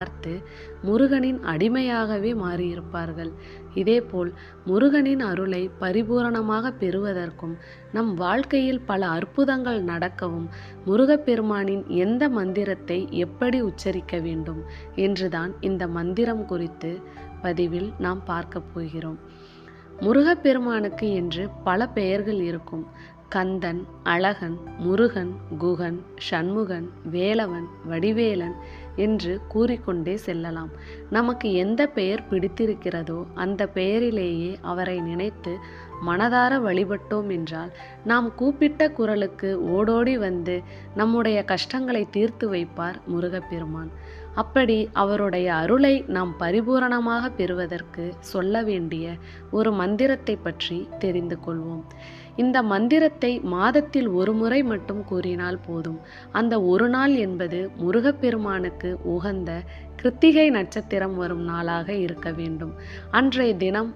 பார்த்து முருகனின் அடிமையாகவே மாறியிருப்பார்கள். இதேபோல் முருகனின் அருளை பரிபூரணமாக பெறுவதற்கும் நம் வாழ்க்கையில் பல அற்புதங்கள் நடக்கவும் முருகப்பெருமானின் எந்த மந்திரத்தை எப்படி உச்சரிக்க வேண்டும் என்றுதான் இந்த மந்திரம் குறித்து பதிவில் நாம் பார்க்க போகிறோம். முருகப்பெருமானுக்கு என்று பல பெயர்கள் இருக்கும். கந்தன், அழகன், முருகன், குகன், சண்முகன், வேலவன், வடிவேலன் என்று கூறிக்கொண்டே செல்லலாம். நமக்கு எந்த பெயர் பிடித்திருக்கிறதோ அந்த பெயரிலேயே அவரை நினைத்து மனதார வழிபட்டோம் என்றால் நாம் கூப்பிட்ட குரலுக்கு ஓடோடி வந்து நம்முடைய கஷ்டங்களை தீர்த்து வைப்பார் முருகப்பெருமான். அப்படி அவருடைய அருளை நாம் பரிபூரணமாக பெறுவதற்கு சொல்ல வேண்டிய ஒரு மந்திரத்தை பற்றி தெரிந்து கொள்வோம். இந்த மந்திரத்தை மாதத்தில் ஒரு முறை மட்டும் கூறினால் போதும். அந்த ஒரு நாள் என்பது முருகப்பெருமானுக்கு உகந்த கிருத்திகை நட்சத்திரம் வரும் நாளாக இருக்க வேண்டும். அன்றைய தினம்